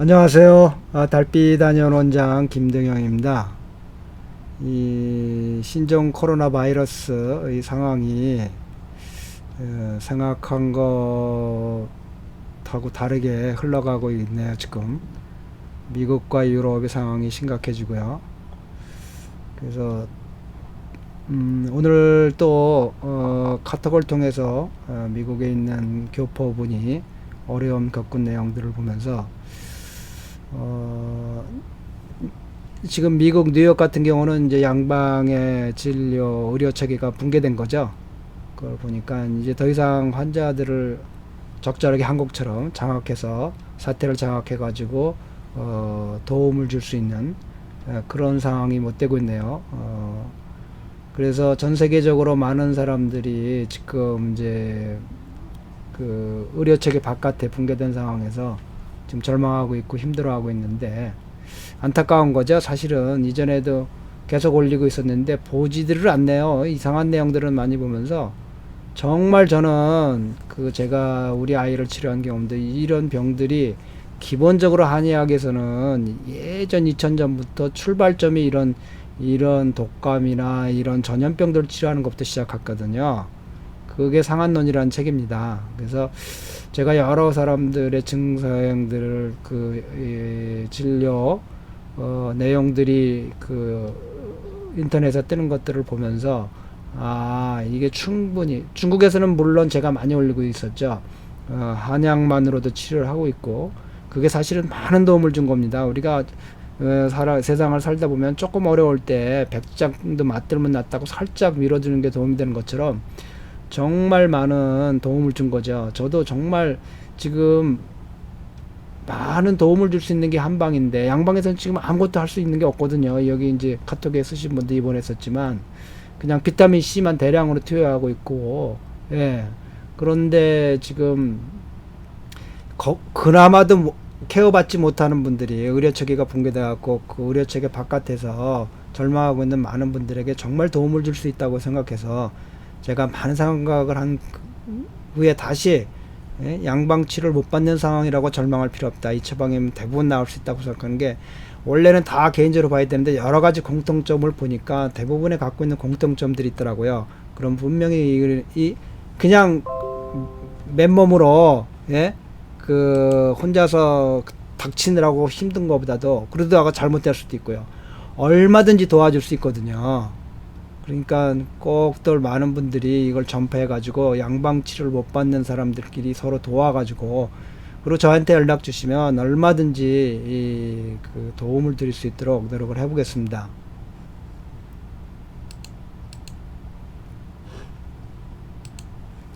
안녕하세요. 달빛 안녕 원장 김등영입니다. 이 신종 코로나 바이러스의 상황이 생각한 것하고 다르게 흘러가고 있네요. 지금 미국과 유럽의 상황이 심각해지고요. 그래서 오늘 또 카톡을 통해서 미국에 있는 교포분이 어려움 겪은 내용들을 보면서 어, 지금 미국 뉴욕 같은 경우는 이제 양방의 진료 의료 체계가 붕괴된 거죠. 그걸 보니까 이제 더 이상 환자들을 적절하게 한국처럼 장악해서 사태를 장악해 가지고 도움을 줄 수 있는 그런 상황이 못 되고 있네요. 그래서 전 세계적으로 많은 사람들이 지금 이제 그 의료 체계 바깥에 붕괴된 상황에서 지금 절망하고 있고 힘들어하고 있는데 안타까운 거죠. 사실은 이전에도 계속 올리고 있었는데 보지들을 않네요. 이상한 내용들은 많이 보면서 정말 저는 그 제가 우리 아이를 치료한 경험도 이런 병들이 기본적으로 한의학에서는 예전 2000년부터 출발점이 이런 독감이나 이런 전염병들을 치료하는 것부터 시작했거든요. 그게 상한론이라는 책입니다. 그래서 제가 여러 사람들의 증상들을 진료 내용들이 인터넷에 뜨는 것들을 보면서 이게 충분히 중국에서는 물론 제가 많이 올리고 있었죠. 한약만으로도 치료를 하고 있고 그게 사실은 많은 도움을 준 겁니다. 우리가 세상을 살다 보면 조금 어려울 때 백장도 맞들면 낫다고 살짝 밀어주는 게 도움이 되는 것처럼 정말 많은 도움을 준 거죠. 저도 정말 지금 많은 도움을 줄 수 있는 게 한방인데 양방에서는 지금 아무것도 할 수 있는 게 없거든요. 여기 이제 카톡에 쓰신 분도 입원했었지만 그냥 비타민 C만 대량으로 투여하고 있고, 예. 그런데 지금 그나마도 케어받지 못하는 분들이 의료체계가 붕괴돼 갖고 그 의료체계 바깥에서 절망하고 있는 많은 분들에게 정말 도움을 줄 수 있다고 생각해서 제가 많은 생각을 한 후에 다시 양방 치료를 못 받는 상황이라고 절망할 필요 없다. 이 처방이면 대부분 나올 수 있다고 생각하는 게 원래는 다 개인적으로 봐야 되는데 여러 가지 공통점을 보니까 대부분에 갖고 있는 공통점들이 있더라고요. 그럼 분명히 그냥 맨몸으로 혼자서 닥치느라고 힘든 것보다도 그러다가 잘못될 수도 있고요. 얼마든지 도와줄 수 있거든요. 그러니까 꼭들 많은 분들이 이걸 전파해 가지고 양방 치료를 못 받는 사람들끼리 서로 도와 가지고 그리고 저한테 연락 주시면 얼마든지 도움을 드릴 수 있도록 노력을 해 보겠습니다.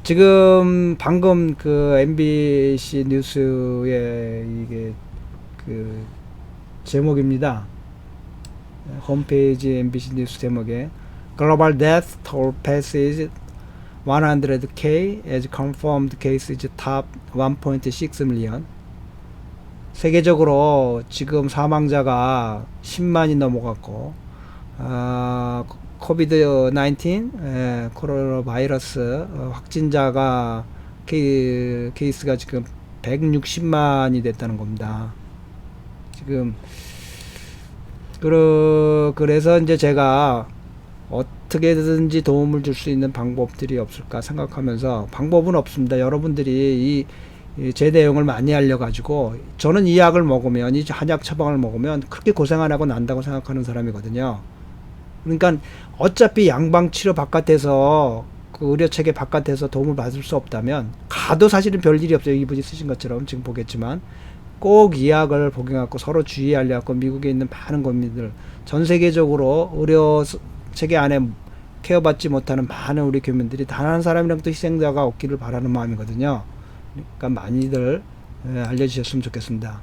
지금 방금 MBC 뉴스에 이게 제목입니다. 홈페이지 MBC 뉴스 제목에 Global death toll passes 100K as confirmed cases top 1.6 million. 세계적으로 지금 사망자가 10만이 넘어갔고, 코비드 19 코로나 바이러스 확진자가 케이스가 지금 160만이 됐다는 겁니다. 지금 그래서 이제 제가 어떻게든지 도움을 줄 수 있는 방법들이 없을까 생각하면서 방법은 없습니다. 여러분들이 제 내용을 많이 알려가지고 저는 이 약을 먹으면 이 한약 처방을 먹으면 그렇게 고생 안 하고 난다고 생각하는 사람이거든요. 그러니까 어차피 양방 치료 바깥에서 그 의료체계 바깥에서 도움을 받을 수 없다면 가도 사실은 별일이 없어요. 이분이 쓰신 것처럼 지금 보겠지만 꼭 이 약을 복용하고 서로 주의하려고 미국에 있는 많은 국민들 전 세계적으로 의료 체계 안에 케어받지 못하는 많은 우리 교민들이 단 한 사람이라도 희생자가 없기를 바라는 마음이거든요. 그러니까 많이들 알려주셨으면 좋겠습니다.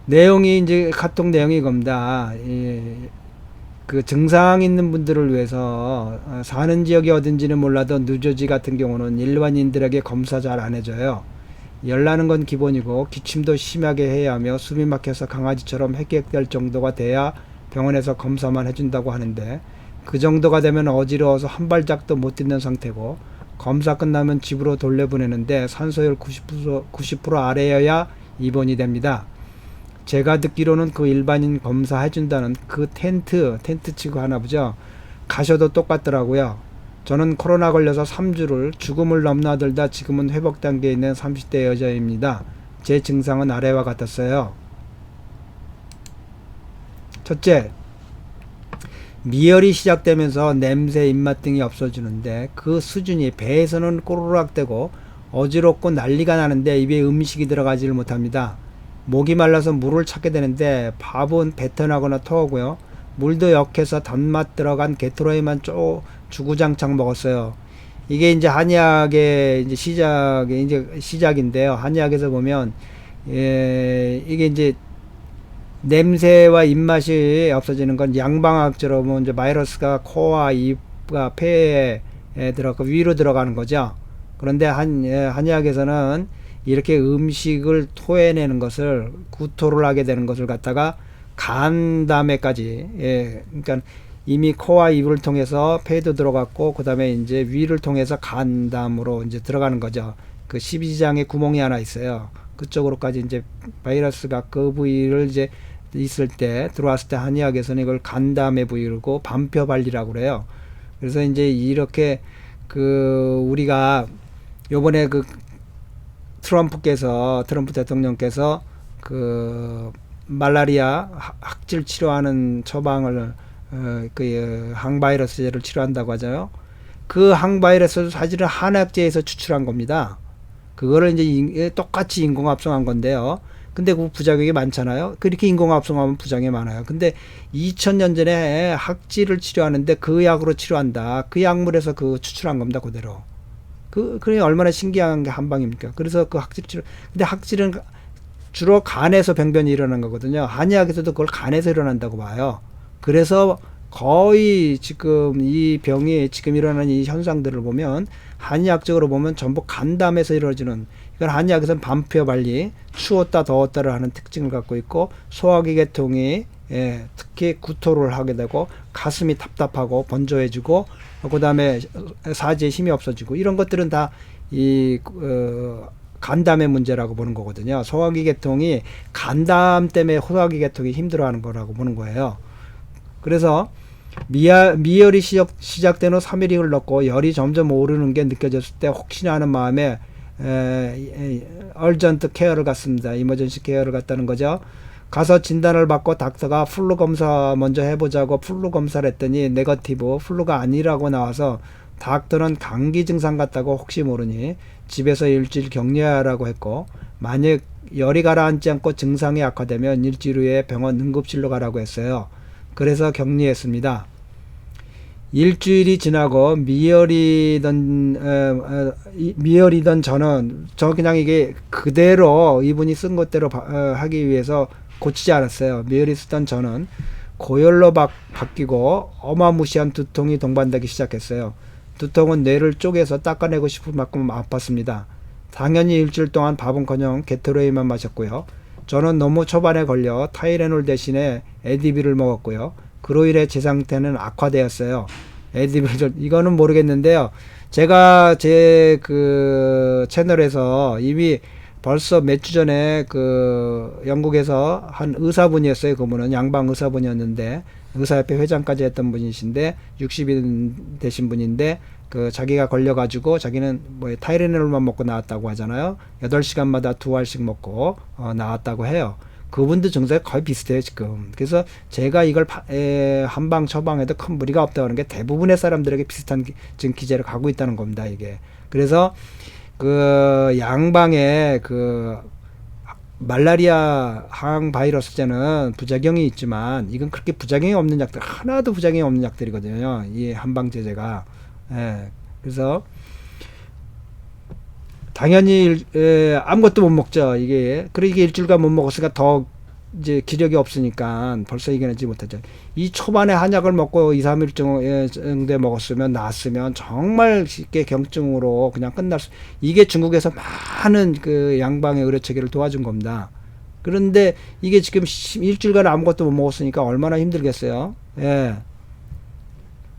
내용이 이제 카톡 내용이 겁니다. 그 증상 있는 분들을 위해서 사는 지역이 어딘지는 몰라도 뉴저지 같은 경우는 일반인들에게 검사 잘 안 해줘요. 열나는 건 기본이고 기침도 심하게 해야 하며 숨이 막혀서 강아지처럼 헥헥될 정도가 돼야 병원에서 검사만 해준다고 하는데 그 정도가 되면 어지러워서 한 발짝도 못 딛는 상태고 검사 끝나면 집으로 돌려보내는데 산소율 90% 아래여야 입원이 됩니다. 제가 듣기로는 그 일반인 검사 해준다는 그 텐트 치고 하나 보죠. 가셔도 똑같더라고요. 저는 코로나 걸려서 3주를 죽음을 넘나들다 지금은 회복 단계에 있는 30대 여자입니다. 제 증상은 아래와 같았어요. 첫째, 미열이 시작되면서 냄새, 입맛 등이 없어지는데 그 수준이 배에서는 꼬르륵대고 어지럽고 난리가 나는데 입에 음식이 들어가지를 못합니다. 목이 말라서 물을 찾게 되는데 밥은 배턴하거나 토하고요. 물도 역해서 단맛 들어간 게토레이만 주구장창 먹었어요. 이게 이제 한의학의 이제 시작인데요. 한의학에서 보면 이게 이제 냄새와 입맛이 없어지는 건 양방학적으로 이제 바이러스가 코와 입과 폐에 들어가 위로 들어가는 거죠. 그런데 한의학에서는 이렇게 음식을 토해내는 것을 구토를 하게 되는 것을 갖다가 간담회까지 그러니까 이미 코와 입을 통해서 폐도 들어갔고 그다음에 이제 위를 통해서 간담으로 이제 들어가는 거죠. 그 십이지장에 구멍이 하나 있어요. 그쪽으로까지 이제 바이러스가 그 부위를 이제 있을 때 들어왔을 때 한의학에서는 이걸 간담회 부위고 반표발리라고 그래요. 그래서 이제 이렇게 그 우리가 요번에 그 트럼프 대통령께서 그 말라리아 학질 치료하는 처방을 그 항바이러스제를 치료한다고 하잖아요. 그 항바이러스 사실은 한약재에서 추출한 겁니다. 그거를 이제 똑같이 인공합성한 건데요. 근데 그 부작용이 많잖아요. 그렇게 인공합성하면 부작용이 많아요. 근데 2000년 전에 학질을 치료하는데 그 약으로 치료한다. 그 약물에서 그 추출한 겁니다. 그대로. 그게 얼마나 신기한 게 한방입니까? 그래서 그 학질 치료. 근데 학질은 주로 간에서 병변이 일어나는 거거든요. 한의학에서도 그걸 간에서 일어난다고 봐요. 그래서 거의 지금 이 병이 지금 일어나는 이 현상들을 보면 한의학적으로 보면 전부 간담에서 이루어지는 이건 한의학에서는 반표발리 추웠다 더웠다를 하는 특징을 갖고 있고 소화기 계통이 특히 구토를 하게 되고 가슴이 답답하고 번조해지고 그 다음에 사지에 힘이 없어지고 이런 것들은 다 이 간담의 문제라고 보는 거거든요. 소화기 계통이 간담 때문에 소화기 계통이 힘들어하는 거라고 보는 거예요. 그래서 미열이 시작된 후 3일이 흘렀고 열이 점점 오르는 게 느껴졌을 때 혹시나 하는 마음에 얼전트 케어를 갔습니다. 이머전시 케어를 갔다는 거죠. 가서 진단을 받고 닥터가 플루 검사 먼저 해보자고 플루 검사를 했더니 네거티브 플루가 아니라고 나와서 닥터는 감기 증상 같다고 혹시 모르니 집에서 일주일 격리하라고 했고 만약 열이 가라앉지 않고 증상이 악화되면 일주일 후에 병원 응급실로 가라고 했어요. 그래서 격리했습니다. 일주일이 지나고 미열이던 저는 그냥 이게 그대로 이분이 쓴 것대로 하기 위해서 고치지 않았어요. 미열이 쓰던 저는 고열로 바뀌고 어마무시한 두통이 동반되기 시작했어요. 두통은 뇌를 쪼개서 닦아내고 싶을 만큼 아팠습니다. 당연히 일주일 동안 밥은커녕 게토레이만 마셨고요. 저는 너무 초반에 걸려 타이레놀 대신에 에디비를 먹었고요. 그로 인해 제 상태는 악화되었어요. 에디빌 이거는 모르겠는데요. 제가 제 그 채널에서 이미 벌써 몇 주 전에 그 영국에서 한 의사분이었어요. 그분은 양방 의사분이었는데 의사협회 회장까지 했던 분이신데 60인 되신 분인데 그 자기가 걸려가지고 자기는 뭐 타이레놀만 먹고 나왔다고 하잖아요. 8시간마다 2알씩 먹고 나왔다고 해요. 그분도 증상이 거의 비슷해요 지금. 그래서 제가 이걸 한방 처방해도 큰 무리가 없다고 하는 게 대부분의 사람들에게 비슷한 지금 기제를 가고 있다는 겁니다 이게. 그래서 그 양방에 그 말라리아 항 바이러스제는 부작용이 있지만 이건 그렇게 부작용이 없는 약들, 하나도 부작용이 없는 약들이거든요 이 한방제제가. 그래서 당연히 아무것도 못 먹죠 이게. 그러니까 일주일간 못 먹었으니까 더 이제 기력이 없으니까 벌써 이겨내지 못하죠. 이 초반에 한약을 먹고 2, 3일 정도에 먹었으면 나았으면 정말 쉽게 경증으로 그냥 끝날 수. 이게 중국에서 많은 그 양방의 의료 체계를 도와준 겁니다. 그런데 이게 지금 일주일간 아무것도 못 먹었으니까 얼마나 힘들겠어요.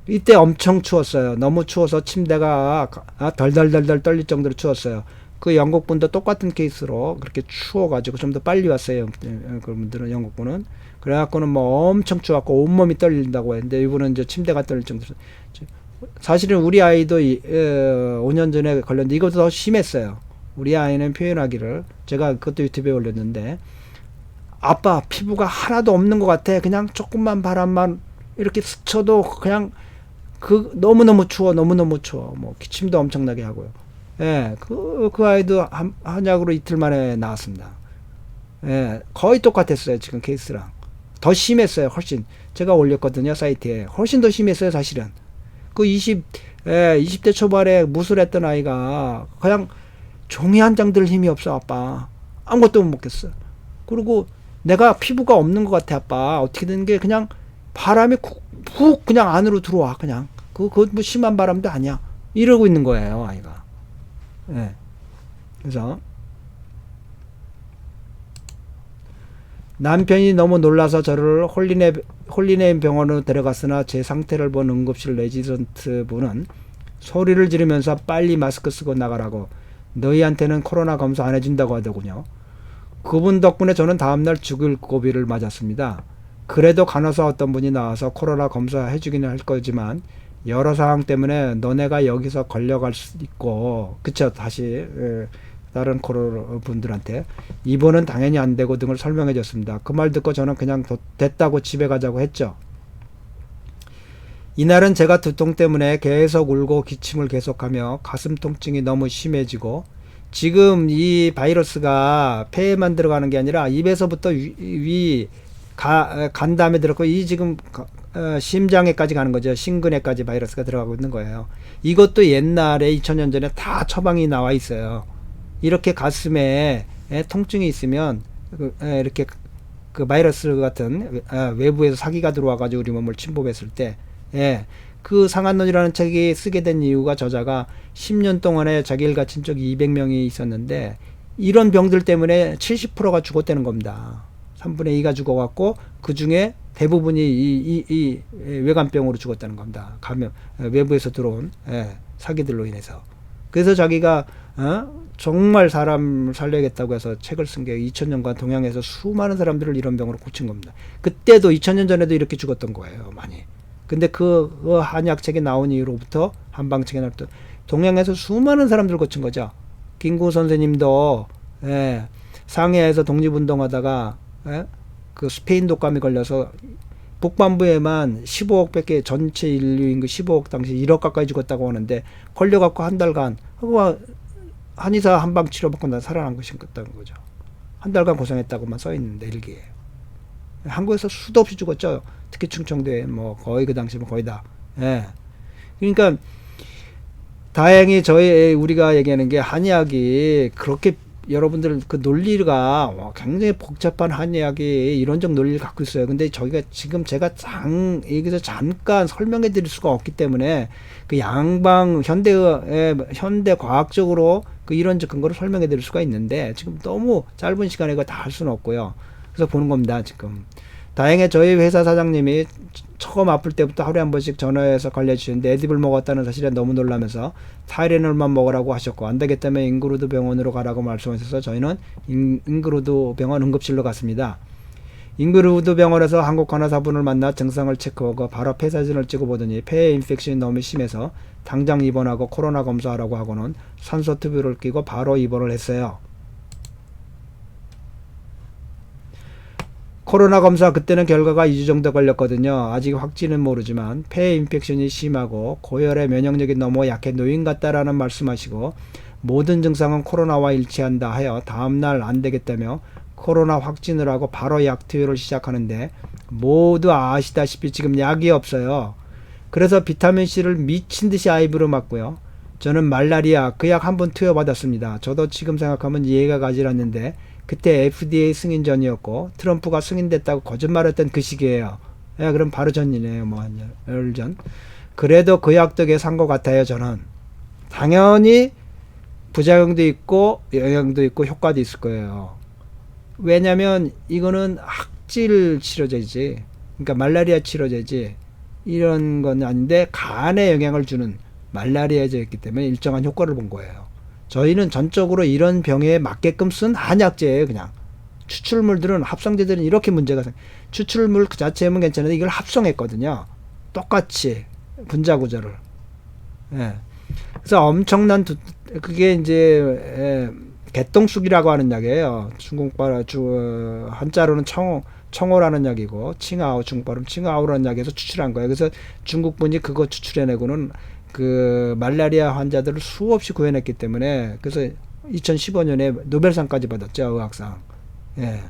이때 엄청 추웠어요. 너무 추워서 침대가 덜덜덜덜 떨릴 정도로 추웠어요. 그 영국분도 똑같은 케이스로 그렇게 추워가지고 좀 더 빨리 왔어요. 그분들은 영국분은. 그래갖고는 뭐 엄청 추웠고 온몸이 떨린다고 했는데 이분은 이제 침대가 떨릴 정도로. 사실은 우리 아이도 5년 전에 걸렸는데 이것도 더 심했어요. 우리 아이는 표현하기를 제가 그것도 유튜브에 올렸는데 아빠 피부가 하나도 없는 것 같아. 그냥 조금만 바람만 이렇게 스쳐도 그냥 그 너무너무 추워. 너무너무 추워. 뭐 기침도 엄청나게 하고요. 예, 그 아이도 한약으로 이틀 만에 나왔습니다. 예, 거의 똑같았어요. 지금 케이스랑. 더 심했어요. 훨씬. 제가 올렸거든요. 사이트에. 훨씬 더 심했어요. 사실은. 그 20대 초반에 무술했던 아이가 그냥 종이 한 장 들 힘이 없어. 아빠. 아무것도 못 먹겠어. 그리고 내가 피부가 없는 것 같아. 아빠. 어떻게 된 게 그냥 바람이 푹 그냥 안으로 들어와. 그냥. 그거 뭐 심한 바람도 아니야. 이러고 있는 거예요. 아이가. 예. 그래서 남편이 너무 놀라서 저를 홀리네임 병원으로 데려갔으나 제 상태를 본 응급실 레지던트 분은 소리를 지르면서 빨리 마스크 쓰고 나가라고 너희한테는 코로나 검사 안 해준다고 하더군요. 그분 덕분에 저는 다음날 죽을 고비를 맞았습니다. 그래도 간호사 어떤 분이 나와서 코로나 검사 해주기는 할 거지만 여러 상황 때문에 너네가 여기서 걸려갈 수도 있고 그쵸 다시 다른 코로나 분들한테 입원은 당연히 안 되고 등을 설명해 줬습니다. 그 말 듣고 저는 그냥 됐다고 집에 가자고 했죠. 이날은 제가 두통 때문에 계속 울고 기침을 계속하며 가슴 통증이 너무 심해지고 지금 이 바이러스가 폐에만 들어가는 게 아니라 입에서부터 간담에 들어가고 이 지금 심장에까지 가는 거죠. 심근에까지 바이러스가 들어가고 있는 거예요. 이것도 옛날에 2000년 전에 다 처방이 나와 있어요. 이렇게 가슴에 통증이 있으면 이렇게 그 바이러스 같은 외부에서 사기가 들어와 가지고 우리 몸을 침범했을 때 그 상한론이라는 책이 쓰게 된 이유가 저자가 10년 동안에 자기 일가 친척이 200명이 있었는데 이런 병들 때문에 70%가 죽었다는 겁니다. 3분의 2가 죽어갖고 그 중에 대부분이 이 외관병으로 죽었다는 겁니다. 감염 외부에서 들어온 사기들로 인해서. 그래서 자기가 정말 사람을 살려야겠다고 해서 책을 쓴 게 2000년간 동양에서 수많은 사람들을 이런 병으로 고친 겁니다. 그때도 2000년 전에도 이렇게 죽었던 거예요. 많이. 근데 그 한약책이 나온 이후로부터 한방책이 나올 때 동양에서 수많은 사람들 고친 거죠. 김구 선생님도 상해에서 독립운동하다가 그 스페인 독감이 걸려서 북반부에만 15억 밖에 전체 인류 인구 15억 당시 1억 가까이 죽었다고 하는데 걸려갖고 한 달간 한의사 한방 치료받고 난 살아난 것인 거죠. 한 달간 고생했다고만 써있는데 일기에. 한국에서 수도 없이 죽었죠. 특히 충청도에 뭐 거의 그 당시면 거의 다. 그러니까 다행히 우리가 얘기하는 게 한의학이 그렇게 여러분들 그 논리가 굉장히 복잡한 한의학이 이론적 논리를 갖고 있어요. 근데 저희가 지금 제가 여기서 잠깐 설명해 드릴 수가 없기 때문에 그 양방 현대 과학적으로 그 이론적 근거를 설명해 드릴 수가 있는데 지금 너무 짧은 시간에 이거 다 할 수는 없고요. 그래서 보는 겁니다, 지금. 다행히 저희 회사 사장님이 처음 아플 때부터 하루에 한 번씩 전화해서 관리해주시는데 에디블 먹었다는 사실에 너무 놀라면서 타이레놀만 먹으라고 하셨고 안 되겠다면 잉그루드 병원으로 가라고 말씀하셔서 저희는 잉그루드 병원 응급실로 갔습니다. 잉그루드 병원에서 한국 간호사분을 만나 증상을 체크하고 바로 폐 사진을 찍어보더니 폐 인펙션이 너무 심해서 당장 입원하고 코로나 검사하라고 하고는 산소 투비를 끼고 바로 입원을 했어요. 코로나 검사 그때는 결과가 2주 정도 걸렸거든요. 아직 확진은 모르지만 폐 인펙션이 심하고 고열의 면역력이 너무 약해 노인 같다라는 말씀하시고 모든 증상은 코로나와 일치한다 하여 다음날 안 되겠다며 코로나 확진을 하고 바로 약 투여를 시작하는데 모두 아시다시피 지금 약이 없어요. 그래서 비타민C를 미친듯이 아이브로 맞고요. 저는 말라리아 그 약 한 번 투여 받았습니다. 저도 지금 생각하면 이해가 가지 않는데 그때 FDA 승인 전이었고 트럼프가 승인됐다고 거짓말했던 그 시기예요. 그럼 바로 전이네요. 뭐 한 열 전. 그래도 그 약 덕에 산 것 같아요. 저는. 당연히 부작용도 있고 영향도 있고 효과도 있을 거예요. 왜냐면 이거는 학질 치료제지. 그러니까 말라리아 치료제지. 이런 건 아닌데 간에 영향을 주는 말라리아제였기 때문에 일정한 효과를 본 거예요. 저희는 전적으로 이런 병에 맞게끔 쓴 한약제예요. 그냥 추출물들은 합성제들은 이렇게 문제가 추출물 그 자체면 괜찮은데 이걸 합성했거든요. 똑같이 분자 구조를. 예. 그래서 엄청난 그게 이제 개똥쑥이라고 하는 약이에요. 중국발 한자로는 청호라는 약이고 칭아오 중국발음 칭아오라는 약에서 추출한 거예요. 그래서 중국 분이 그거 추출해내고는 그 말라리아 환자들을 수없이 구해냈기 때문에 그래서 2015년에 노벨상까지 받았죠. 의학상. 예.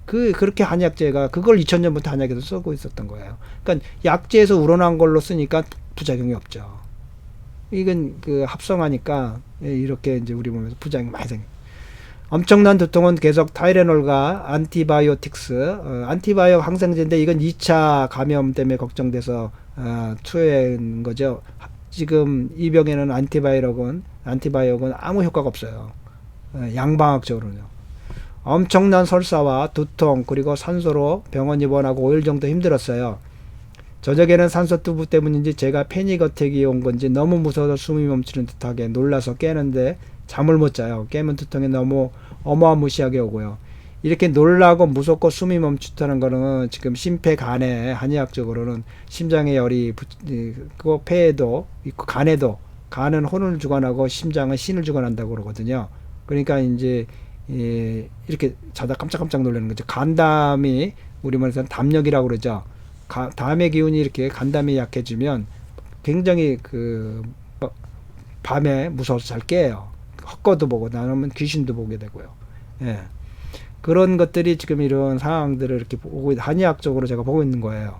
그렇게 한약제가 그걸 2000년부터 한약에서 쓰고 있었던 거예요. 그러니까 약제에서 우러난 걸로 쓰니까 부작용이 없죠. 이건 그 합성하니까 이렇게 이제 우리 몸에서 부작용이 많이 생겨요. 엄청난 두통은 계속 타이레놀과 안티바이오틱스, 안티바이오 항생제인데 이건 2차 감염 때문에 걱정돼서 투여한 거죠. 지금 이 병에는 안티바이오는 아무 효과가 없어요. 양방학적으로는요. 엄청난 설사와 두통 그리고 산소로 병원 입원하고 5일 정도 힘들었어요. 저녁에는 산소 투부 때문인지 제가 패닉 어택이 온 건지 너무 무서워서 숨이 멈추는 듯하게 놀라서 깨는데 잠을 못 자요. 깨면 두통이 너무 어마무시하게 오고요. 이렇게 놀라고 무섭고 숨이 멈추다는 거는 지금 심폐간에 한의학적으로는 심장의 열이 그 폐에도 있고 간에도 간은 혼을 주관하고 심장은 신을 주관한다고 그러거든요. 그러니까 이제 이렇게 자다 깜짝깜짝 놀라는 거죠. 간담이 우리 말에서는 담력이라고 그러죠. 담의 기운이 이렇게 간담이 약해지면 굉장히 그 밤에 무서워서 잘 깨요. 헛것도 보고 나는 귀신도 보게 되고요. 예. 그런 것들이 지금 이런 상황들을 이렇게 보고 한의학적으로 제가 보고 있는 거예요.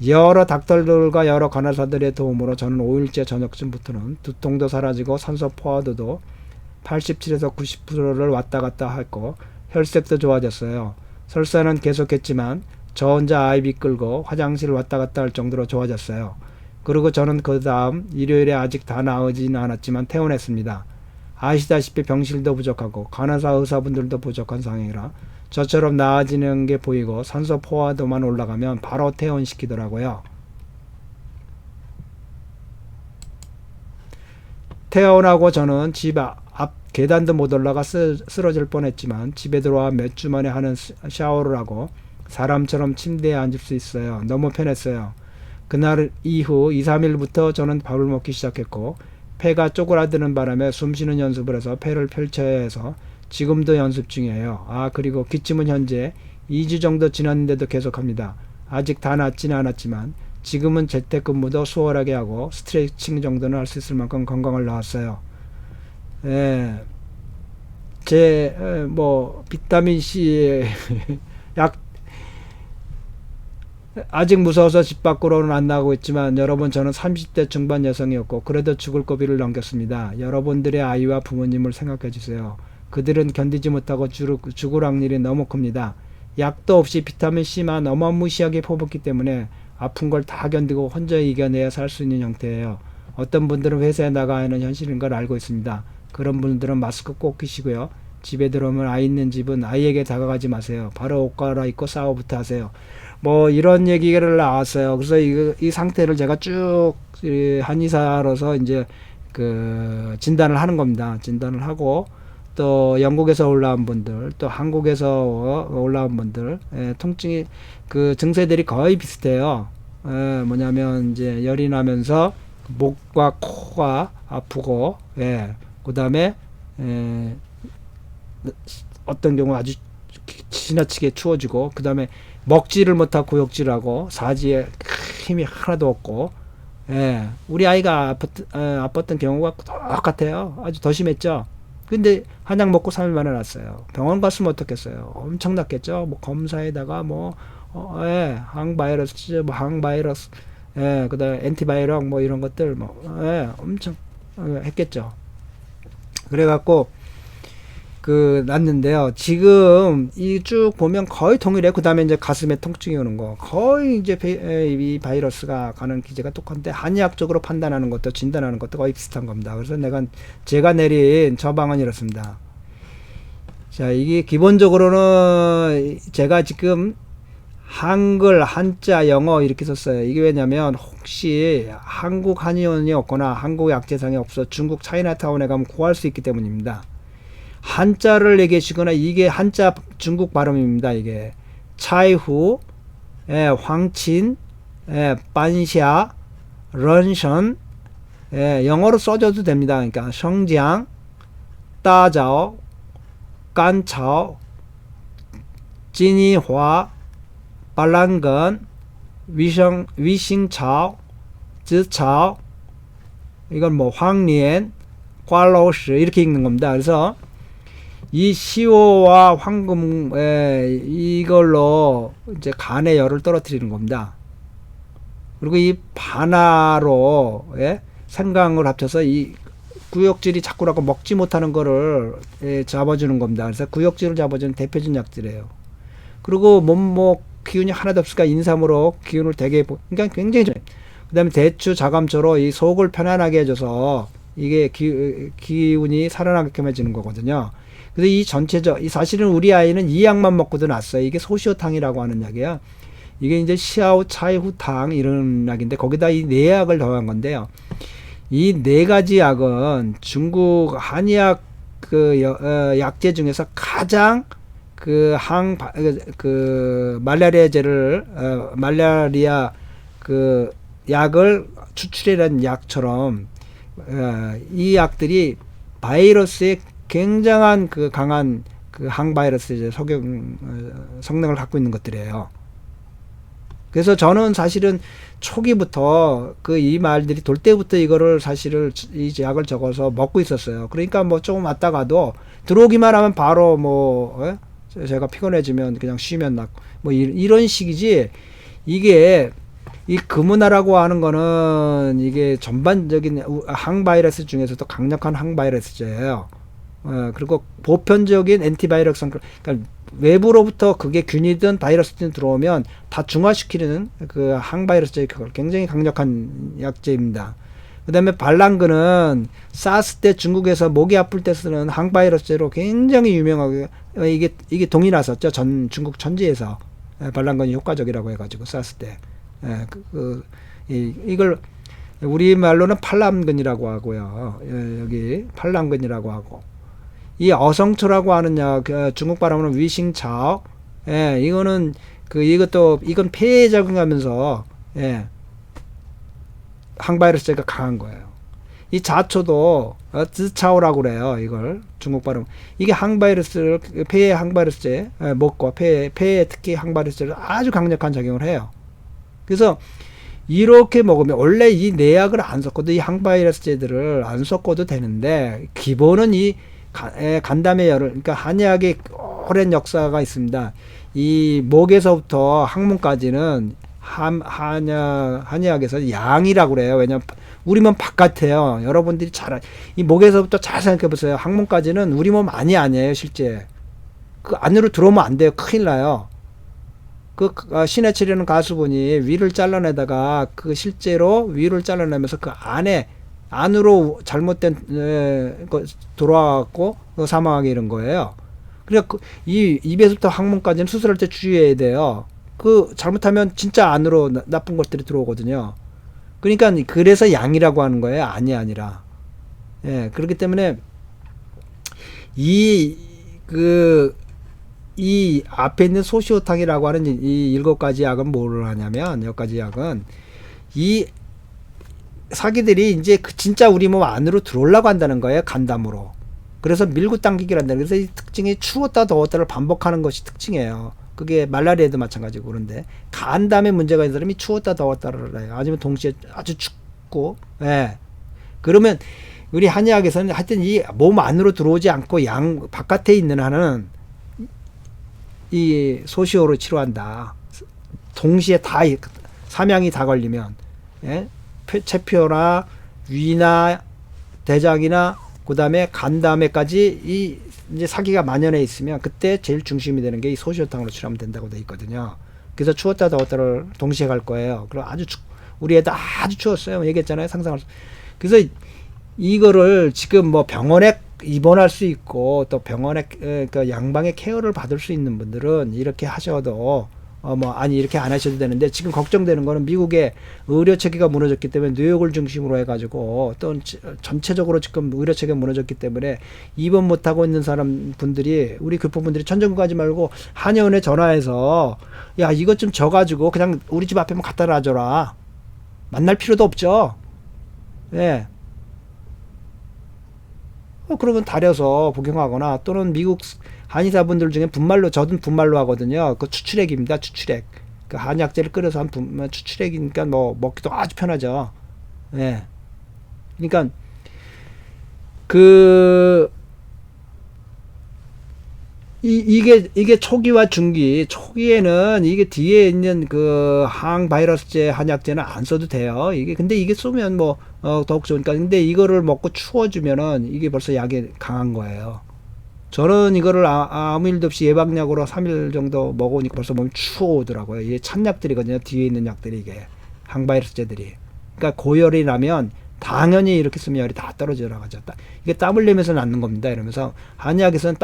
여러 닥터들과 여러 간호사들의 도움으로 저는 5일째 저녁쯤부터는 두통도 사라지고 산소 포화도도 87에서 90%를 왔다 갔다 했고 혈색도 좋아졌어요. 설사는 계속했지만 저 혼자 아이비 끌고 화장실 왔다 갔다 할 정도로 좋아졌어요. 그리고 저는 그 다음 일요일에 아직 다 나오진 않았지만 퇴원했습니다. 아시다시피 병실도 부족하고 간호사 의사분들도 부족한 상황이라 저처럼 나아지는 게 보이고 산소 포화도만 올라가면 바로 퇴원시키더라고요. 퇴원하고 저는 집 앞 계단도 못 올라가 쓰러질 뻔했지만 집에 들어와 몇 주 만에 하는 샤워를 하고 사람처럼 침대에 앉을 수 있어요. 너무 편했어요. 그날 이후 2, 3일부터 저는 밥을 먹기 시작했고 폐가 쪼그라드는 바람에 숨쉬는 연습을 해서 폐를 펼쳐야 해서 지금도 연습 중이에요. 그리고 기침은 현재 2주 정도 지났는데도 계속합니다. 아직 다 낫지는 않았지만 지금은 재택근무도 수월하게 하고 스트레칭 정도는 할 수 있을 만큼 건강을 나왔어요. 예, 비타민C 약 아직 무서워서 집 밖으로는 안 나가고 있지만 여러분 저는 30대 중반 여성이었고 그래도 죽을 고비를 넘겼습니다. 여러분들의 아이와 부모님을 생각해 주세요. 그들은 견디지 못하고 죽을 확률이 너무 큽니다. 약도 없이 비타민C만 어마무시하게 퍼붓기 때문에 아픈 걸 다 견디고 혼자 이겨내야 살 수 있는 형태예요. 어떤 분들은 회사에 나가야 하는 현실인 걸 알고 있습니다. 그런 분들은 마스크 꼭 끼시고요. 집에 들어오면 아이 있는 집은 아이에게 다가가지 마세요. 바로 옷 갈아입고 샤워부터 하세요. 이런 얘기를 나왔어요. 그래서 이 상태를 제가 쭉 한의사로서 이제 그 진단을 하는 겁니다. 진단을 하고 또 영국에서 올라온 분들, 또 한국에서 올라온 분들, 통증이 그 증세들이 거의 비슷해요. 뭐냐면 이제 열이 나면서 목과 코가 아프고, 그 다음에 어떤 경우 아주 지나치게 추워지고, 그 다음에 먹지를 못하고 구역질하고 사지에 힘이 하나도 없고, 우리 아이가 아팠던 경우가 똑같아요. 아주 더 심했죠. 근데 한약 먹고 3일 만에 났어요. 병원 갔으면 어떻겠어요? 엄청났겠죠. 검사에다가 항바이러스, 항바이러스, 그다음에 엔티바이럴 이런 것들 엄청 했겠죠. 그래갖고 났는데요. 지금 이 쭉 보면 거의 동일해. 그 다음에 이제 가슴에 통증이 오는 거. 거의 이제 이 바이러스가 가는 기제가 똑같은데, 한의학적으로 판단하는 것도 진단하는 것도 거의 비슷한 겁니다. 그래서 제가 내린 처방은 이렇습니다. 자, 이게 기본적으로는 제가 지금 한글, 한자, 영어 이렇게 썼어요. 이게 왜냐면 혹시 한국 한의원이 없거나 한국 약재상이 없어 중국 차이나타운에 가면 구할 수 있기 때문입니다. 한자를 얘기하시거나 이게 한자 중국 발음입니다. 이게 차이후, 황친, 반샤, 런션, 영어로 써줘도 됩니다. 그러니까 성장, 따자오, 깐차오, 진이화, 발란건, 위싱차오, 즈차오, 이건 뭐 황리엔, 꽈로시 이렇게 읽는 겁니다. 그래서 이 시오와 황금 이걸로 이제 간의 열을 떨어뜨리는 겁니다. 그리고 이 반화로 생강을 합쳐서 이 구역질이 자꾸라고 먹지 못하는 거를 잡아주는 겁니다. 그래서 구역질을 잡아주는 대표적인 약들이에요. 그리고 몸목 기운이 하나도 없으니까 인삼으로 기운을 되게 그러니까 굉장히 좋아요. 그다음에 대추 자감초로 이 속을 편안하게 해줘서 이게 기운이 살아나게 해주는 거거든요. 그래서 이 전체적 사실은 우리 아이는 이 약만 먹고도 났어요. 이게 소시오탕이라고 하는 약이에요. 이게 이제 시아오 차이후탕 이런 약인데 거기다 이 네 약을 더한 건데요. 이 네 가지 약은 중국 한의학 약재 중에서 가장 말라리아제를 말라리아 약을 추출해낸 약처럼 이 약들이 바이러스에 굉장한 강한 항바이러스 성능을 갖고 있는 것들이에요. 그래서 저는 사실은 초기부터 이 말들이 돌 때부터 이거를 사실을 이 약을 적어서 먹고 있었어요. 그러니까 뭐 조금 왔다가도 들어오기만 하면 바로 제가 피곤해지면 그냥 쉬면 뭐 이런 식이지. 이게 이 금은화라고 하는 거는 이게 전반적인 항바이러스 중에서도 강력한 항바이러스제예요. 그리고 보편적인 엔티바이러스 그러니까 외부로부터 그게 균이든 바이러스든 들어오면 다 중화시키는 항바이러스제 굉장히 강력한 약제입니다. 그 다음에 발랑근은 사스 때 중국에서 목이 아플 때 쓰는 항바이러스제로 굉장히 유명하게 이게 동이 났었죠. 중국 천지에서 발랑근이 효과적이라고 해가지고 사스 때 이걸 우리 말로는 팔람근이라고 하고요. 여기 팔람근이라고 하고 이 어성초라고 하는 약 중국 발음으로 위싱차오 이거는 이건 폐에 적응하면서 항바이러스제가 강한 거예요. 이 자초도 즈차오라고 그래요. 이걸 중국 발음 이게 항바이러스를 폐의 항바이러스제 목과 폐에 특히 항바이러스제를 아주 강력한 작용을 해요. 그래서 이렇게 먹으면 원래 이 내약을 안 섞어도 이 항바이러스제들을 안 섞어도 되는데 기본은 이 간담의 열을 그러니까 한의학의 오랜 역사가 있습니다. 이 목에서부터 항문까지는 한의학에서 양이라고 그래요. 왜냐면 우리 몸 바깥에요. 여러분들이 이 목에서부터 잘 생각해 보세요. 항문까지는 우리 몸 아니에요. 실제 그 안으로 들어오면 안 돼요. 큰일 나요. 신해철이라는 가수분이 위를 잘라내다가 실제로 위를 잘라내면서 안으로 잘못된 돌아왔고 사망하게 이런 거예요. 그러니까 이 입에서부터 항문까지는 수술할 때 주의해야 돼요. 잘못하면 진짜 안으로 나쁜 것들이 들어오거든요. 그러니까 그래서 양이라고 하는 거예요. 아니라. 그렇기 때문에 이 앞에 있는 소시오탕이라고 하는 이 7가지 약은 뭐를 하냐면, 10가지 약은 이 사기들이 이제 진짜 우리 몸 안으로 들어오려고 한다는 거예요. 간담으로. 그래서 밀고 당기기를 한다. 그래서 이 특징이 추웠다 더웠다를 반복하는 것이 특징이에요. 그게 말라리아도 마찬가지고 그런데 간담에 문제가 있는 사람이 추웠다 더웠다를 해요. 아니면 동시에 아주 춥고 그러면 우리 한의학에서는 하여튼 이 몸 안으로 들어오지 않고 양 바깥에 있는 한은 이 소시오로 치료한다. 동시에 다 삼양이 다 걸리면 체표나 위나 대장이나 그다음에 간담회까지 이제 사기가 만연해 있으면 그때 제일 중심이 되는 게 이 소시오탕으로 치료하면 된다고 돼 있거든요. 그래서 추웠다 더웠다를 동시에 갈 거예요. 그럼 우리 애들 아주 추웠어요. 얘기했잖아요. 상상할 수. 그래서 이거를 지금 뭐 병원에 입원할 수 있고 또 병원에 양방의 케어를 받을 수 있는 분들은 이렇게 하셔도 아니, 이렇게 안 하셔도 되는데, 지금 걱정되는 거는 미국의 의료 체계가 무너졌기 때문에 뉴욕을 중심으로 해가지고, 또 전체적으로 지금 의료 체계가 무너졌기 때문에 입원 못하고 있는 분들이, 우리 교포분들이 천정구 가지 말고 한의원에 전화해서, 야, 이것 좀 져가지고 그냥 우리 집 앞에만 갖다 놔줘라. 만날 필요도 없죠. 예. 그러면 다려서 복용하거나, 또는 미국 한의사분들 중에 분말로, 저는 분말로 하거든요. 그 추출액입니다. 추출액. 그 한약재를 끓여서 추출액이니까 뭐 먹기도 아주 편하죠. 예. 그러니까 그 이게 초기와 중기, 초기에는 이게 뒤에 있는 그 항바이러스제 한약제는 안 써도 돼요. 근데 이게 쏘면 더욱 좋으니까. 근데 이거를 먹고 추워주면은 이게 벌써 약이 강한 거예요. 저는 이거를 아무 일도 없이 예방약으로 3일 정도 먹으니까 벌써 몸이 추워오더라고요. 이게 찬약들이거든요. 뒤에 있는 약들이, 이게 항바이러스제들이. 그러니까 고열이 나면 당연히 이렇게 쓰면 열이 다 떨어져 나가죠. 이게 땀을 내면서 낫는 겁니다. 이러면서 한의학에서는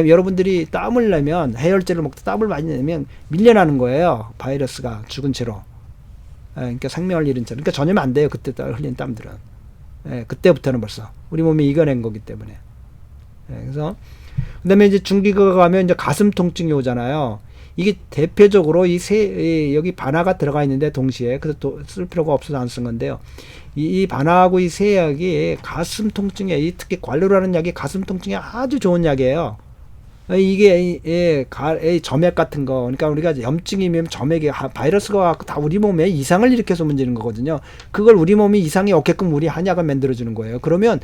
여러분들이 땀을 내면, 해열제를 먹다 땀을 많이 내면 밀려나는 거예요. 바이러스가 죽은 채로. 그러니까 생명을 잃은 채로. 그러니까 전염 안 돼요. 그때 흘린 땀들은. 그때부터는 벌써 우리 몸이 이겨낸 거기 때문에. 그래서 그다음에 이제 중기가 가면 이제 가슴 통증이 오잖아요. 이게 대표적으로 여기 반화가 들어가 있는데 동시에, 그래서 쓸 필요가 없어서 안 쓴 건데요. 이 반화하고 이 세약이 가슴 통증에, 특히 관료라는 약이 가슴 통증에 아주 좋은 약이에요. 이게 점액 같은 거, 그러니까 우리가 염증이면 점액이 바이러스가 갖고 다 우리 몸에 이상을 일으켜서 문제는 거거든요. 그걸 우리 몸이 이상이 없게끔 우리 한약을 만들어주는 거예요. 그러면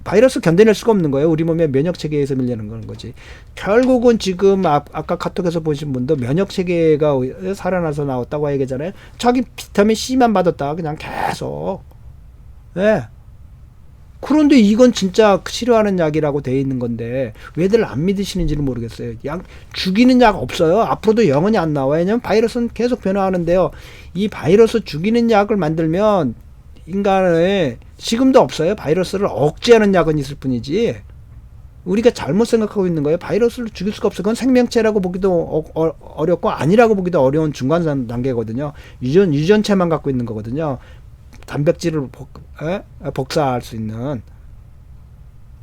바이러스 견뎌낼 수가 없는 거예요. 우리 몸의 면역 체계에서 밀려는 거지. 결국은 지금 아까 카톡에서 보신 분도 면역 체계가 살아나서 나왔다고 얘기하잖아요. 자기 비타민 C만 받았다 그냥 계속. 예. 그런데 이건 진짜 치료하는 약이라고 돼 있는 건데 왜들 안 믿으시는지는 모르겠어요. 죽이는 약 없어요. 앞으로도 영원히 안 나와요. 왜냐면 바이러스는 계속 변화하는데요. 이 바이러스 죽이는 약을 만들면 인간의 지금도 없어요. 바이러스를 억제하는 약은 있을 뿐이지. 우리가 잘못 생각하고 있는 거예요. 바이러스를 죽일 수가 없어요. 그건 생명체라고 보기도 어렵고 아니라고 보기도 어려운 중간 단계거든요. 유전체만 갖고 있는 거거든요. 단백질을 복사할 수 있는.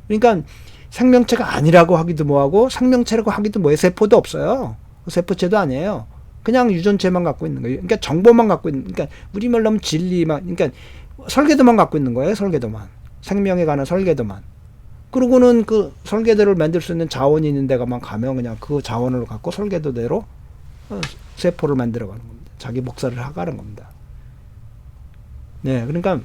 그러니까 생명체가 아니라고 하기도 뭐하고 생명체라고 하기도 뭐해. 세포도 없어요. 세포체도 아니에요. 그냥 유전체만 갖고 있는 거예요. 그러니까 정보만 갖고 있는, 그러니까 우리말로 하면 진리만, 그러니까 설계도만 갖고 있는 거예요. 설계도만. 생명에 관한 설계도만. 그러고는 그 설계도를 만들 수 있는 자원이 있는 데가만 가면 그냥 그 자원을 갖고 설계도대로 세포를 만들어 가는 겁니다. 자기 복사를 하가는 겁니다. 네, 그러니까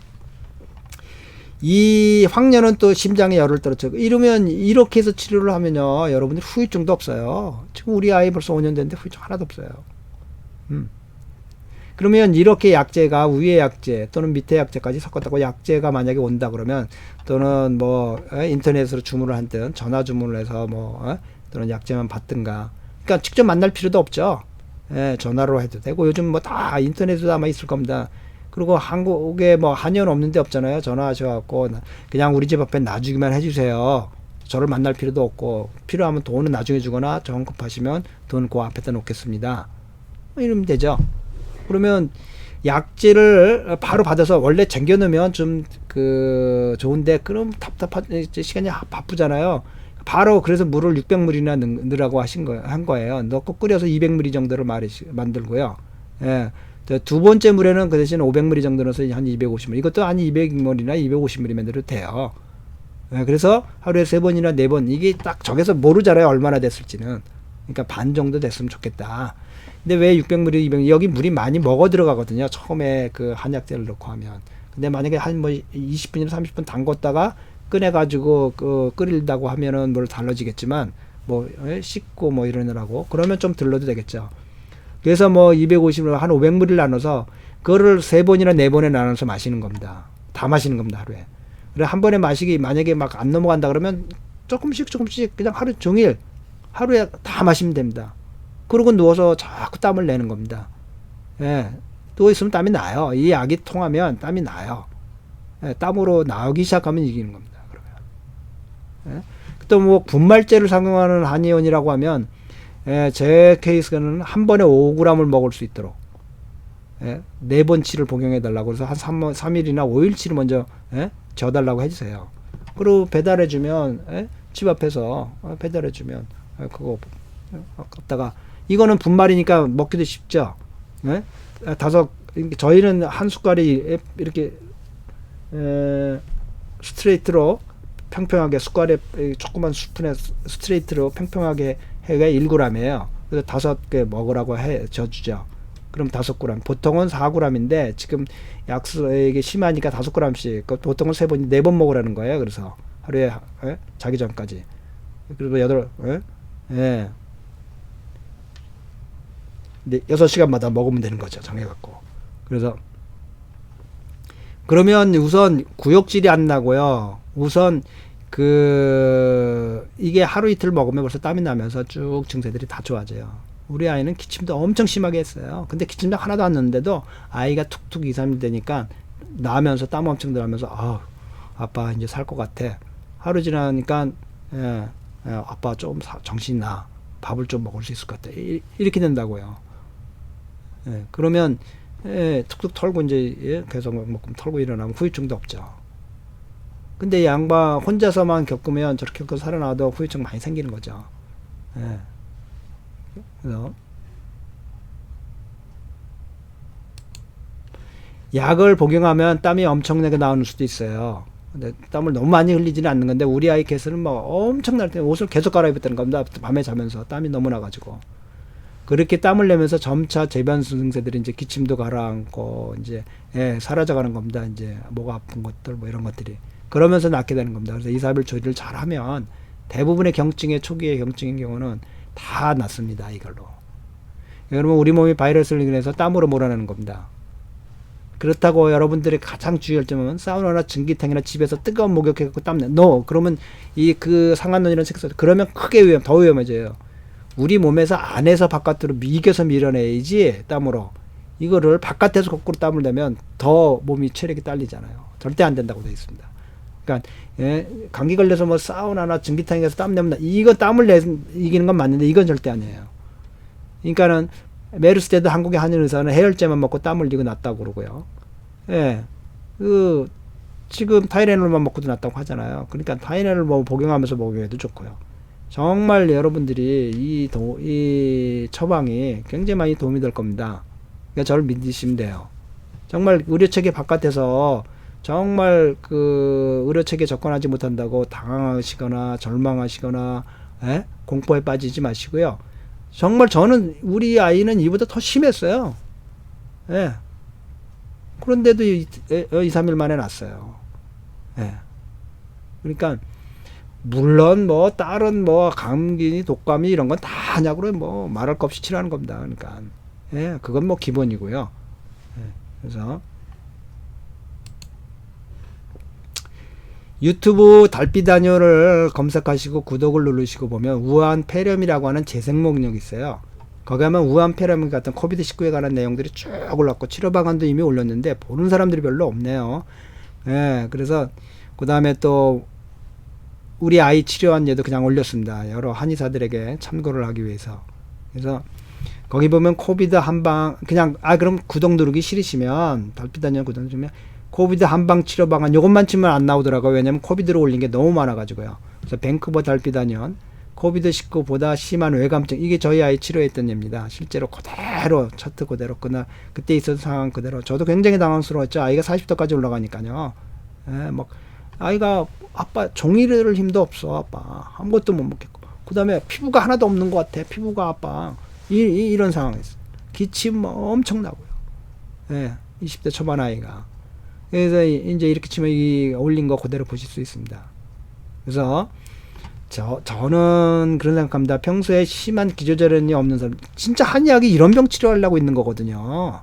이 황녀는 또 심장에 열을 떨어뜨려. 이러면 이렇게 해서 치료를 하면요, 여러분들 후유증도 없어요. 지금 우리 아이 벌써 5년 됐는데 후유증 하나도 없어요. 그러면 이렇게 약제가 위에 약제 또는 밑에 약제까지 섞었다고 약제가 만약에 온다 그러면, 또는 인터넷으로 주문을 하든 전화 주문을 해서 또는 약제만 받든가. 그러니까 직접 만날 필요도 없죠. 전화로 해도 되고 요즘 다 인터넷에도 아마 있을 겁니다. 그리고 한국에 한의원 없는 데 없잖아요. 전화하셔갖고 그냥 우리 집 앞에 놔주기만 해주세요. 저를 만날 필요도 없고, 필요하면 돈은 나중에 주거나 정 급하시면 돈 그 앞에다 놓겠습니다. 이러면 되죠. 그러면 약제를 바로 받아서 원래 쟁겨놓으면 좀 좋은데, 그럼 시간이 바쁘잖아요. 바로 그래서 물을 600ml나 넣으라고 한 거예요. 넣고 끓여서 200ml 정도를 만들고요. 예. 두 번째 물에는 그 대신 500ml 정도 넣어서 한 250ml. 이것도 한 200ml나 250ml만 넣어도 돼요. 그래서 하루에 3번이나 4번. 이게 딱 정해서 모르잖아요. 얼마나 됐을지는. 그러니까 반 정도 됐으면 좋겠다. 근데 왜 600ml, 200ml? 여기 물이 많이 먹어 들어가거든요. 처음에 그 한약재를 넣고 하면. 근데 만약에 한 20분이나 30분 담궜다가 꺼내가지고 끓일다고 하면은 물 달라지겠지만, 씻고 이러느라고. 그러면 좀 들러도 되겠죠. 그래서 250ml, 한 500ml를 나눠서 그거를 3번이나 4번에 나눠서 마시는 겁니다. 다 마시는 겁니다, 하루에. 그래, 한 번에 마시기 만약에 안 넘어간다 그러면 조금씩 그냥 하루 종일 하루에 다 마시면 됩니다. 그러고 누워서 자꾸 땀을 내는 겁니다. 예. 누워 있으면 땀이 나요. 이 약이 통하면 땀이 나요. 예, 땀으로 나오기 시작하면 이기는 겁니다. 그러면. 예. 또 분말제를 사용하는 한의원이라고 하면 예, 제 케이스는 한 번에 5g을 먹을 수 있도록 예, 4번 치를 복용해 달라고 그래서 한 3일이나 5일치를 먼저 예, 재워달라고 해주세요. 그리고 배달해주면 예, 집 앞에서 배달해주면 그거 갖다가 이거는 분말이니까 먹기도 쉽죠. 예? 다섯 저희는 한 숟갈이 이렇게 스트레이트로 평평하게 숟갈에 조그만 스푼에 스트레이트로 평평하게 해가 1g이에요. 그래서 5개 먹으라고 해 져주죠. 그럼 5g. 보통은 4g인데 지금 약속이 심하니까 5g씩. 보통은 3번, 4번 먹으라는 거예요. 그래서 하루에 예? 자기 전까지. 그리고 8, 예? 예. 6시간마다 먹으면 되는 거죠. 정해갖고. 그래서 그러면 우선 구역질이 안 나고요. 우선 이게 하루 이틀 먹으면 벌써 땀이 나면서 쭉 증세들이 다 좋아져요. 우리 아이는 기침도 엄청 심하게 했어요. 근데 기침도 하나도 안 났는데도 아이가 툭툭 2, 3일 되니까 나면서 땀 엄청 들어가면서 아빠 이제 살 것 같아. 하루 지나니까 아빠 좀 정신이 나. 밥을 좀 먹을 수 있을 것 같아. 이렇게 된다고요. 그러면 툭툭 털고 이제 계속 먹고 털고 일어나면 후유증도 없죠. 근데 양반 혼자서만 겪으면 저렇게 겪고 살아나도 후유증 많이 생기는 거죠. 그래서 약을 복용하면 땀이 엄청나게 나오는 수도 있어요. 근데 땀을 너무 많이 흘리지는 않는 건데 우리 아이 케이스는 뭐 엄청날 때 옷을 계속 갈아입었다는 겁니다. 밤에 자면서 땀이 너무 나가지고 그렇게 땀을 내면서 점차 재변수 증세들이 이제 기침도 가라앉고 이제 사라져가는 겁니다. 이제 목 아픈 것들 뭐 이런 것들이 그러면서 낫게 되는 겁니다. 그래서 2, 3일 조리를 잘하면 대부분의 경증의 초기의 경증인 경우는 다 낫습니다. 이걸로. 여러분 우리 몸이 바이러스를 인해서 땀으로 몰아내는 겁니다. 그렇다고 여러분들이 가장 주의할 점은 사우나나 전기탕이나 집에서 뜨거운 목욕해갖고 땀내. 그러면 그 상한론이라는 색소 그러면 크게 더 위험해져요. 우리 몸에서 안에서 바깥으로 이겨서 밀어내야지 땀으로. 이거를 바깥에서 거꾸로 땀을 내면 더 몸이 체력이 딸리잖아요. 절대 안 된다고 되어 있습니다. 그러니까 감기 걸려서 뭐 사우나나 전기탕에서 땀 내면 이거 땀을 이기는 건 맞는데 이건 절대 아니에요. 그러니까는 메르스 때도 한국의 한인 의사는 해열제만 먹고 땀 흘리고 낫다고 그러고요. 지금 타이레놀만 먹고도 낫다고 하잖아요. 그러니까 타이레놀 뭐 복용하면서 먹여도 좋고요. 정말 여러분들이 이 처방이 굉장히 많이 도움이 될 겁니다. 그러니까 저를 믿으시면 돼요. 정말 의료체계 바깥에서 정말 의료체계에 접근하지 못한다고 당황하시거나 절망하시거나 공포에 빠지지 마시고요. 정말 저는 우리 아이는 이보다 더 심했어요. 그런데도 2, 3일 만에 났어요. 그러니까 물론 뭐 다른 뭐 감기, 독감이 이런 건 다 한약으로 뭐 말할 것 없이 치료하는 겁니다. 그러니까 그건 뭐 기본이고요. 그래서 유튜브 달빛다녀를 검색하시고 구독을 누르시고 보면 우한 폐렴이라고 하는 재생 목록이 있어요. 거기 하면 우한 폐렴 같은 코비드19에 관한 내용들이 쭉 올랐고 치료 방안도 이미 올렸는데 보는 사람들이 별로 없네요. 그래서 그 다음에 또 우리 아이 치료한 예도 그냥 올렸습니다. 여러 한의사들에게 참고를 하기 위해서. 그래서 거기 보면 코비드 한방 그냥 그럼 구독 누르기 싫으시면 달빛다녀 구독 누르면 코비드 한방 치료 방안 요것만 치면 안 나오더라고요. 왜냐면 코비드로 올린 게 너무 많아가지고요. 그래서 밴쿠버 달빛다녀 코비드19보다 심한 외감증 이게 저희 아이 치료했던 예입니다. 실제로 그대로 차트 그대로 그때 있었던 상황 그대로 저도 굉장히 당황스러웠죠. 아이가 40도까지 올라가니까요. 막 아이가 아빠 종이를 힘도 없어 아빠 아무것도 못 먹겠고 그 다음에 피부가 하나도 없는 것 같아 피부가 아빠 이런 상황이었어요. 기침 엄청나고요. 20대 초반 아이가 그래서 이제 이렇게 치면 이 올린 거 그대로 보실 수 있습니다. 그래서 저는 그런 생각합니다. 평소에 심한 기저질환이 없는 사람 진짜 한의학이 이런 병 치료하려고 있는 거거든요.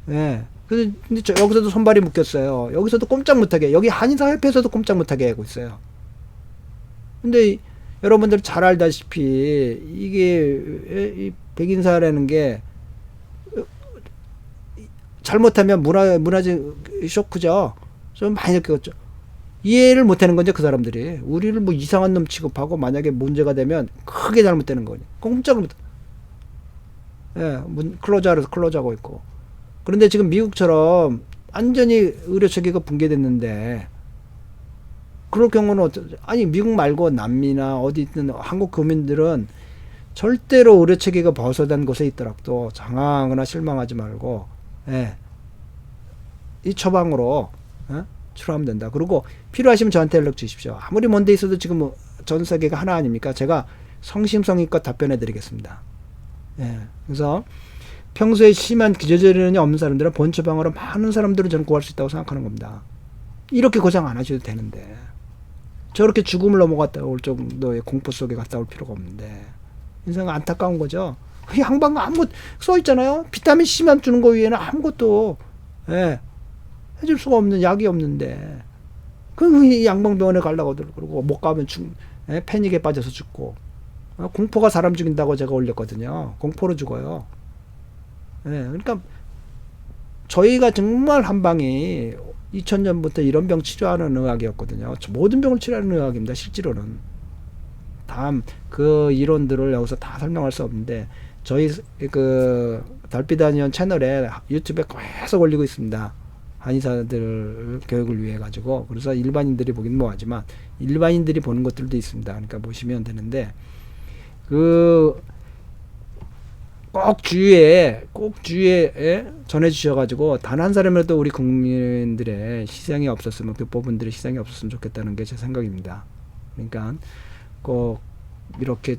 근데 여기서도 손발이 묶였어요. 여기서도 꼼짝 못하게 여기 한의사협회에서도 꼼짝 못하게 하고 있어요. 근데 여러분들 잘 알다시피 이게 백인사라는 게 잘못하면 문화적 쇼크죠. 좀 많이 느꼈죠. 이해를 못하는 건데 그 사람들이 우리를 뭐 이상한 놈 취급하고 만약에 문제가 되면 크게 잘못되는 거니. 꼼짝을 못. 예, 문 클로즈하면서 클로즈하고 있고. 그런데 지금 미국처럼 완전히 의료 체계가 붕괴됐는데 그럴 경우는 아니 미국 말고 남미나 어디 있는 한국 교민들은 절대로 의료 체계가 벗어난 곳에 있더라도 당황하거나 실망하지 말고 예, 이 처방으로 치료하면 된다. 그리고 필요하시면 저한테 연락 주십시오. 아무리 먼 데 있어도 지금 뭐 전 세계가 하나 아닙니까? 제가 성심성의껏 답변해 드리겠습니다. 예, 그래서 평소에 심한 기저질환이 없는 사람들은 본 처방으로 많은 사람들을 저는 구할 수 있다고 생각하는 겁니다. 이렇게 고생 안 하셔도 되는데 저렇게 죽음을 넘어갔다 올 정도의 공포 속에 갔다 올 필요가 없는데 인생 안타까운 거죠. 양방 아무것도 써 있잖아요. 비타민 C만 주는 거 위에는 아무것도 예, 해줄 수가 없는 약이 없는데 그 양방병원에 가려고 그러고 못 가면 예, 패닉에 빠져서 죽고 공포가 사람 죽인다고 제가 올렸거든요. 공포로 죽어요. 예, 그러니까 저희가 정말 한방이 2000년부터 이런 병 치료하는 의학이었거든요. 모든 병을 치료하는 의학입니다. 실제로는. 다음 그 이론들을 여기서 다 설명할 수 없는데 저희 그 달빛 한의원 채널에 유튜브에 계속 올리고 있습니다. 한의사들 교육을 위해 가지고. 그래서 일반인들이 보긴 뭐하지만 일반인들이 보는 것들도 있습니다. 그러니까 보시면 되는데 그 꼭 주위에 전해 주셔가지고 단 한 사람이라도 우리 국민들의 희생이 없었으면 교포분들의 희생이 없었으면 좋겠다는 게 제 생각입니다. 그러니까 꼭 이렇게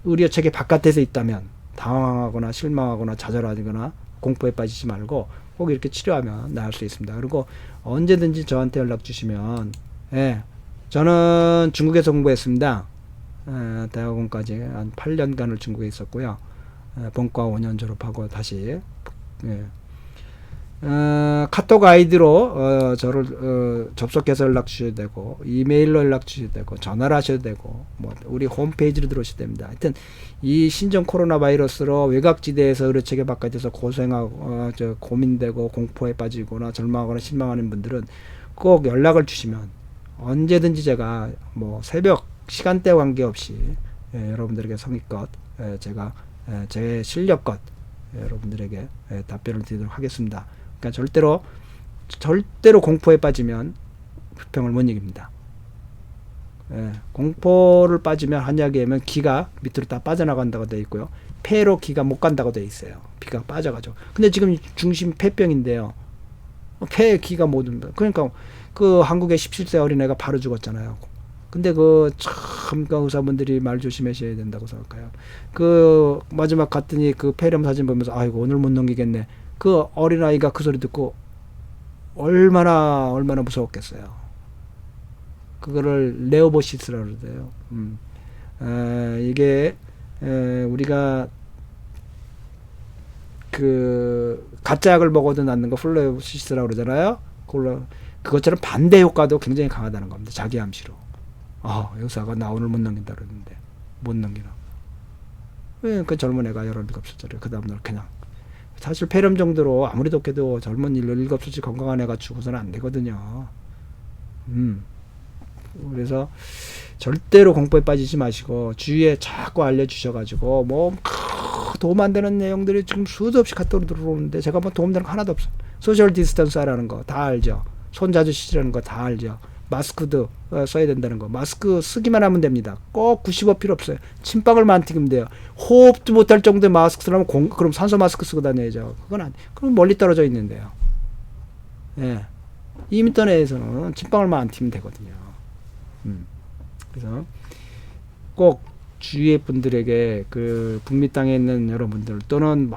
의료 체계 바깥에서 있다면 당황하거나 실망하거나 좌절하거나 공포에 빠지지 말고 꼭 이렇게 치료하면 나을 수 있습니다. 그리고 언제든지 저한테 연락 주시면 예, 저는 중국에서 공부했습니다. 대학원까지 한 8년간을 중국에 있었고요. 본과 5년 졸업하고 다시 예. 카톡 아이디로 저를 접속해서 연락 주셔도 되고 이메일로 연락 주셔도 되고 전화를 하셔도 되고 뭐 우리 홈페이지로 들어오셔도 됩니다. 하여튼 이 신종 코로나 바이러스로 외곽지대에서 의료체계 바깥에서 고생하고 고민되고 공포에 빠지거나 절망하거나 실망하는 분들은 꼭 연락을 주시면 언제든지 제가 뭐 새벽 시간대 관계없이 여러분들에게 성의껏 제가 제 실력껏 여러분들에게 답변을 드리도록 하겠습니다. 그러니까 절대로 공포에 빠지면 병을 못 이깁니다. 공포를 빠지면 한약에 하면 기가 밑으로 다 빠져나간다고 되어 있고요. 폐로 기가 못 간다고 되어 있어요. 피가 빠져가지고. 근데 지금 중심 폐병인데요. 폐에 기가 못 온다. 그러니까 그 한국의 17세 어린애가 바로 죽었잖아요. 근데 참 의사분들이 말 조심하셔야 된다고 생각해요. 마지막 갔더니 그 폐렴 사진 보면서 아이고 오늘 못 넘기겠네. 그 어린아이가 그 소리 듣고 얼마나 무서웠겠어요. 그거를 레오보시스라고 그러대요. 이게 우리가 그 가짜 약을 먹어도 낫는 거 플레오시스라고 그러잖아요. 그것처럼 반대 효과도 굉장히 강하다는 겁니다. 자기 암시로. 의사가 나 오늘 못 넘긴다 그러는데 못 넘기나. 그 젊은 애가 17살짜리 그 다음날 그냥 사실 폐렴 정도로 아무리 독해도 젊은 17살짜리 건강한 애가 죽어서는 안 되거든요. 그래서 절대로 공포에 빠지지 마시고 주위에 자꾸 알려주셔가지고 뭐 도움 안 되는 내용들이 지금 수도 없이 카톡으로 들어오는데 제가 뭐 도움되는 거 하나도 없어요. 소셜 디스턴스 하라는 거 다 알죠. 손 자주 씻으라는 거 다 알죠. 마스크도 써야 된다는 거. 마스크 쓰기만 하면 됩니다. 꼭 95 필요 없어요. 침방울만 튀기면 돼요. 호흡도 못할 정도의 마스크 쓰려면 그럼 산소 마스크 쓰고 다녀야죠. 그럼 멀리 떨어져 있는데요. 2m 내에서는 침방울만 안 튀면 되거든요. 그래서 꼭 주위의 분들에게 그 북미 땅에 있는 여러분들 또는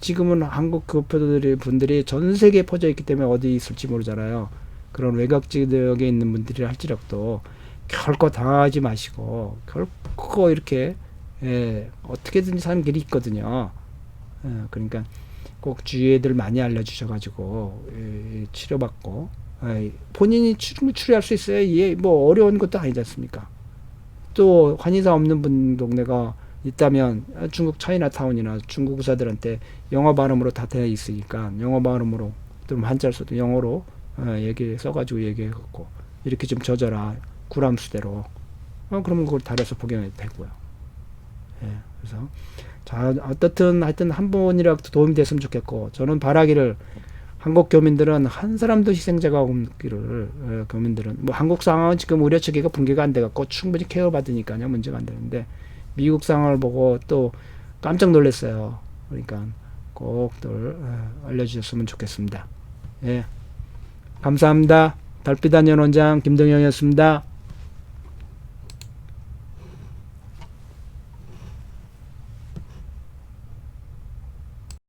지금은 한국 분들이 전 세계에 퍼져 있기 때문에 어디 있을지 모르잖아요. 그런 외곽 지역에 있는 분들이 할지라도 결코 당하지 마시고 결코 이렇게 어떻게든지 사는 길이 있거든요. 그러니까 꼭 주위 애들 많이 알려주셔가지고 치료받고 본인이 치료할 수 있어요. 이게 뭐 어려운 것도 아니지 않습니까? 또 한의사 없는 분 동네가 있다면 중국 차이나타운이나 중국 의사들한테 영어 발음으로 다 되어 있으니까 영어 발음으로 또 한자를 써도 영어로 얘기 써가지고 얘기해갖고 이렇게 좀 져줘라 구람수대로. 그러면 그걸 달아서 복용해도 되고요. 예, 그래서 자 어떻든 하여튼 한 번이라도 도움이 됐으면 좋겠고 저는 바라기를 한국 교민들은 한 사람도 희생자가 없기를 교민들은 뭐 한국 상황은 지금 의료체계가 붕괴가 안 돼갖고 충분히 케어 받으니까요 문제가 안 되는데 미국 상황을 보고 또 깜짝 놀랐어요. 그러니까 꼭들 알려주셨으면 좋겠습니다. 예, 감사합니다. 달빛 안녕 원장 김동영이었습니다.